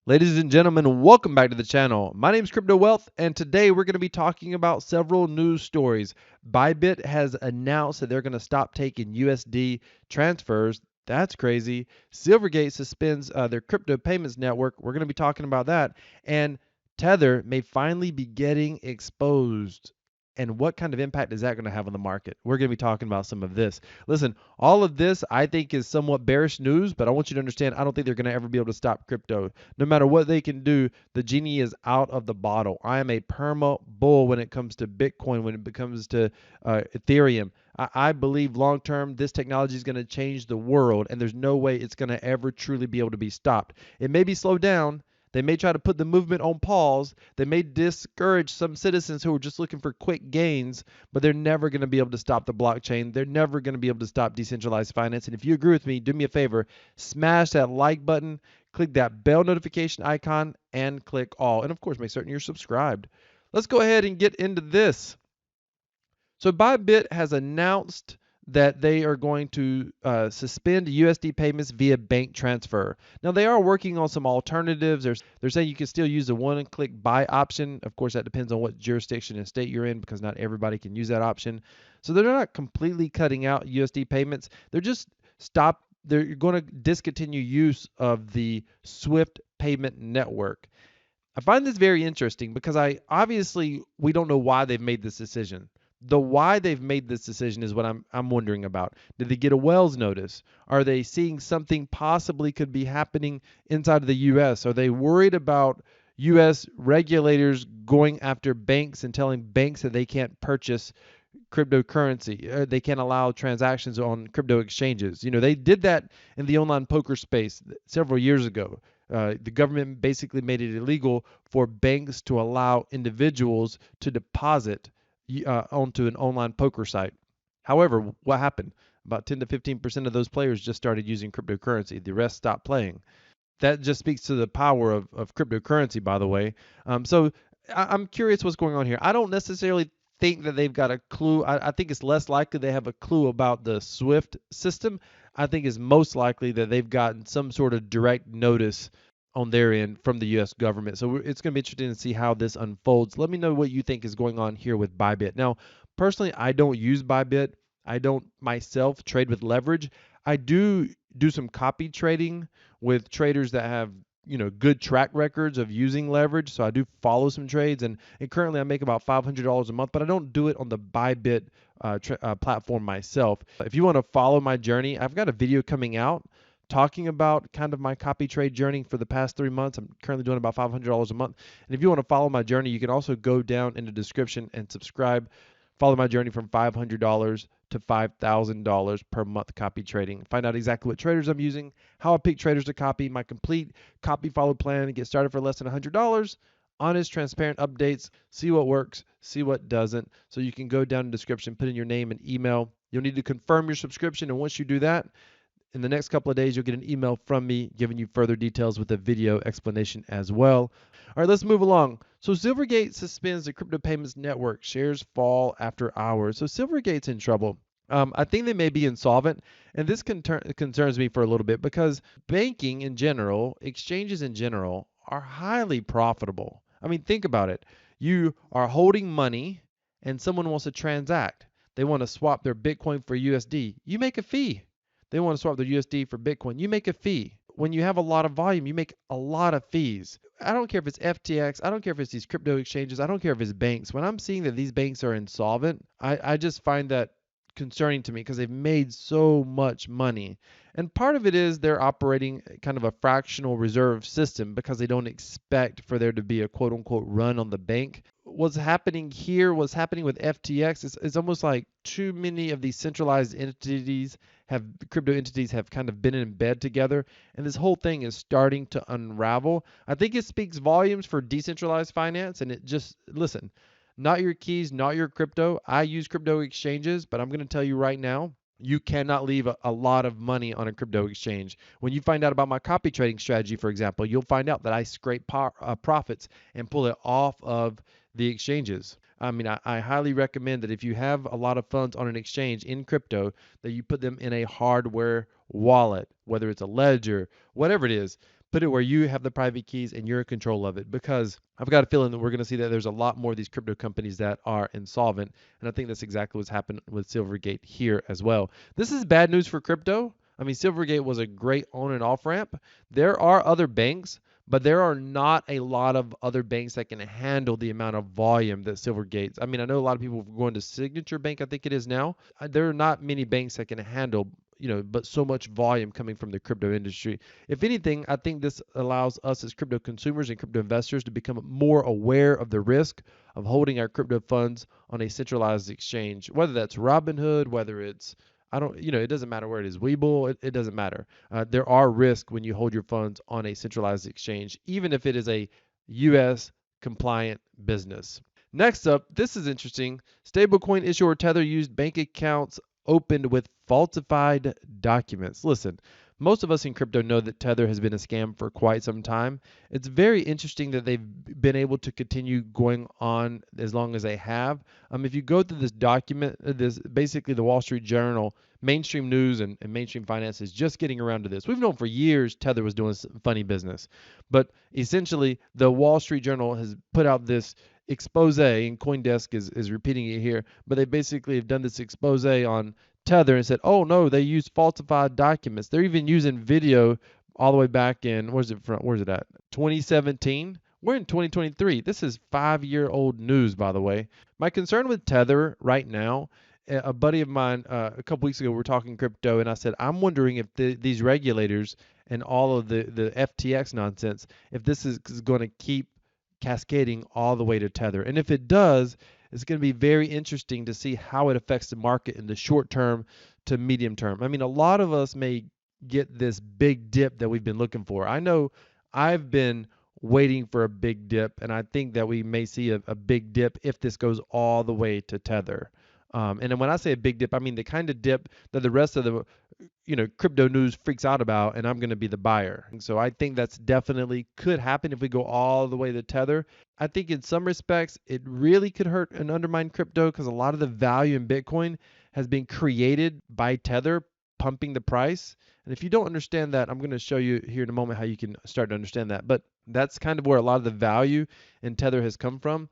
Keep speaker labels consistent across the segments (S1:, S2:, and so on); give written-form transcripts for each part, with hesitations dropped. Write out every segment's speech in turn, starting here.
S1: Ladies and gentlemen, welcome back to the channel. My name is Crypto Wealth, and today we're going to be talking about several news stories. Bybit has announced that they're going to stop taking USD transfers. That's crazy. Silvergate suspends their crypto payments network. We're going to be talking about that. And Tether may finally be getting exposed. And what kind of impact is that going to have on the market? We're going to be talking about some of this. Listen, all of this I think is somewhat bearish news, but I want you to understand I don't think they're going to ever be able to stop crypto. No matter what they can do, the genie is out of the bottle. I am a perma bull when it comes to Bitcoin, when it comes to Ethereum. I believe long term this technology is going to change the world, and there's no way it's going to ever truly be able to be stopped. It may be slowed down. They may try to put the movement on pause. They may discourage some citizens who are just looking for quick gains, but they're never going to be able to stop the blockchain. They're never going to be able to stop decentralized finance. And if you agree with me, do me a favor, smash that like button, click that bell notification icon, and click all. And of course, make certain you're subscribed. Let's go ahead and get into this. So Bybit has announced that they are going to suspend USD payments via bank transfer. Now they are working on some alternatives. They're saying you can still use the one-click buy option. Of course, that depends on what jurisdiction and state you're in because not everybody can use that option. So they're not completely cutting out USD payments. They're going to discontinue use of the Swift payment network. I find this very interesting because we don't know why they've made this decision. The why they've made this decision is what I'm wondering about. Did they get a Wells notice? Are they seeing something possibly could be happening inside of the US? Are they worried about US regulators going after banks and telling banks that they can't purchase cryptocurrency? They can't allow transactions on crypto exchanges. They did that in the online poker space several years ago. The government basically made it illegal for banks to allow individuals to deposit onto an online poker site. However, what happened? About 10 to 15% of those players just started using cryptocurrency. The rest stopped playing. That just speaks to the power of cryptocurrency, by the way. I'm curious what's going on here. I don't necessarily think that they've got a clue. I think it's less likely they have a clue about the SWIFT system. I think it's most likely that they've gotten some sort of direct notice on their end from the U.S. government. So it's going to be interesting to see how this unfolds. Let me know what you think is going on here with Bybit. Now, personally, I don't use Bybit. I don't myself trade with leverage. I do some copy trading with traders that have good track records of using leverage. So I do follow some trades, and currently I make about $500 a month, but I don't do it on the Bybit platform myself. If you want to follow my journey, I've got a video coming out talking about kind of my copy trade journey for the past 3 months. I'm currently doing about $500 a month. And if you want to follow my journey, you can also go down in the description and subscribe. Follow my journey from $500 to $5,000 per month copy trading. Find out exactly what traders I'm using, how I pick traders to copy, my complete copy follow plan, and get started for less than $100. Honest, transparent updates. See what works, see what doesn't. So you can go down in the description, put in your name and email. You'll need to confirm your subscription, and once you do that, in the next couple of days, you'll get an email from me giving you further details with a video explanation as well. All right, let's move along. So Silvergate suspends the crypto payments network. Shares fall after hours. So Silvergate's in trouble. I think they may be insolvent, and this concerns me for a little bit because banking in general, exchanges in general, are highly profitable. I mean, think about it. You are holding money, and someone wants to transact. They want to swap their Bitcoin for USD. You make a fee. They want to swap their USD for Bitcoin. You make a fee. When you have a lot of volume, you make a lot of fees. I don't care if it's FTX. I don't care if it's these crypto exchanges. I don't care if it's banks. When I'm seeing that these banks are insolvent, I just find that concerning to me because they've made so much money. And part of it is they're operating kind of a fractional reserve system because they don't expect for there to be a quote unquote run on the bank. What's happening here, what's happening with FTX is almost like too many of these centralized entities crypto entities have kind of been in bed together, and this whole thing is starting to unravel. I think it speaks volumes for decentralized finance, and it just, listen, not your keys, not your crypto. I use crypto exchanges, but I'm going to tell you right now, you cannot leave a lot of money on a crypto exchange. When you find out about my copy trading strategy, for example, you'll find out that I scrape profits and pull it off of the exchanges. I mean, I highly recommend that if you have a lot of funds on an exchange in crypto, that you put them in a hardware wallet, whether it's a ledger, whatever it is. put it where you have the private keys and you're in control of it, because I've got a feeling that we're going to see that there's a lot more of these crypto companies that are insolvent. And I think that's exactly what's happened with Silvergate here as well. This is bad news for crypto. I mean, Silvergate was a great on and off ramp. There are other banks, but there are not a lot of other banks that can handle the amount of volume that Silvergate's. I mean, I know a lot of people are going to Signature Bank, I think it is now. There are not many banks that can handle, but so much volume coming from the crypto industry. If anything, I think this allows us as crypto consumers and crypto investors to become more aware of the risk of holding our crypto funds on a centralized exchange, whether that's Robinhood, whether it's I don't, it doesn't matter where it is. Webull, it doesn't matter. There are risks when you hold your funds on a centralized exchange, even if it is a U.S. compliant business. Next up, this is interesting. Stablecoin issuer Tether used bank accounts opened with falsified documents. Listen, most of us in crypto know that Tether has been a scam for quite some time. It's very interesting that they've been able to continue going on as long as they have. If you go through this document, this basically the Wall Street Journal, mainstream news and mainstream finance is just getting around to this. We've known for years Tether was doing some funny business, but essentially the Wall Street Journal has put out this expose, and CoinDesk is repeating it here, but they basically have done this expose on Tether and said, oh no, they use falsified documents. They're even using video all the way back in, where's it at? 2017. We're in 2023. This is 5-year-old news, by the way. My concern with Tether right now, a buddy of mine a couple weeks ago, we were talking crypto, and I said, I'm wondering if these regulators and all of the FTX nonsense, if this is going to keep cascading all the way to Tether. And if it does, it's going to be very interesting to see how it affects the market in the short term to medium term. I mean, a lot of us may get this big dip that we've been looking for. I know I've been waiting for a big dip, and I think that we may see a big dip if this goes all the way to Tether. And then when I say a big dip, I mean the kind of dip that the rest of the crypto news freaks out about, and I'm going to be the buyer. And so I think that's definitely could happen if we go all the way to Tether. I think in some respects it really could hurt and undermine crypto because a lot of the value in Bitcoin has been created by Tether pumping the price. And if you don't understand that, I'm going to show you here in a moment how you can start to understand that. But that's kind of where a lot of the value in Tether has come from.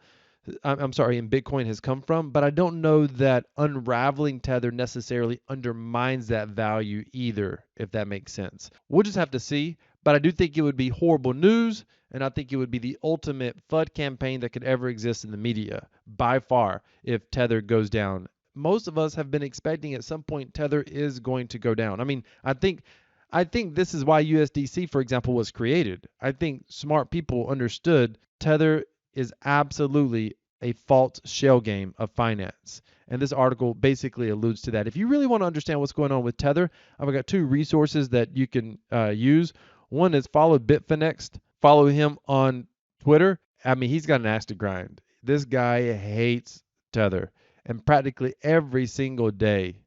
S1: I'm sorry, in Bitcoin has come from, but I don't know that unraveling Tether necessarily undermines that value either, if that makes sense. We'll just have to see, but I do think it would be horrible news, and I think it would be the ultimate FUD campaign that could ever exist in the media, by far, if Tether goes down. Most of us have been expecting at some point Tether is going to go down. I mean, I think this is why USDC, for example, was created. I think smart people understood Tether is absolutely a false shell game of finance. And this article basically alludes to that. If you really want to understand what's going on with Tether, I've got 2 resources that you can use. One is follow Bitfinex. Follow him on Twitter. I mean, he's got an axe to grind. This guy hates Tether. And practically every single day,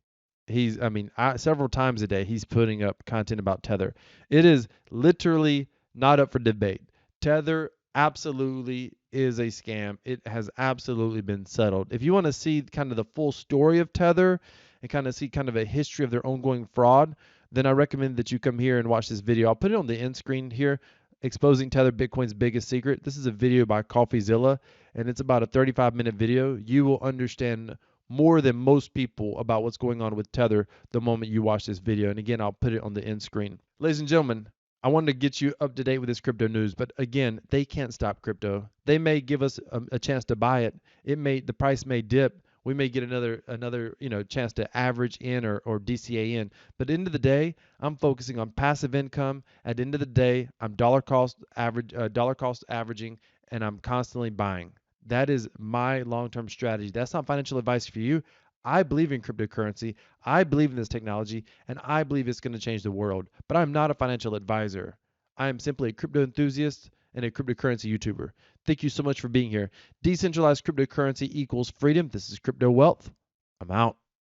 S1: several times a day, he's putting up content about Tether. It is literally not up for debate. Tether absolutely is a scam. It has absolutely been settled. If you want to see kind of the full story of Tether and kind of see kind of a history of their ongoing fraud, then I recommend that you come here and watch this video. I'll put it on the end screen here, exposing Tether, Bitcoin's biggest secret. This is a video by Coffeezilla, and it's about a 35-minute video. You will understand more than most people about what's going on with Tether the moment you watch this video. And again, I'll put it on the end screen. Ladies and gentlemen, I wanted to get you up to date with this crypto news, but again, they can't stop crypto. They may give us a chance to buy it. The price may dip. We may get another chance to average in or DCA in. But at the end of the day, I'm focusing on passive income. At the end of the day, I'm dollar cost averaging, and I'm constantly buying. That is my long-term strategy. That's not financial advice for you. I believe in cryptocurrency. I believe in this technology, and I believe it's going to change the world. But I'm not a financial advisor. I am simply a crypto enthusiast and a cryptocurrency YouTuber. Thank you so much for being here. Decentralized cryptocurrency equals freedom. This is Crypto Wealth. I'm out.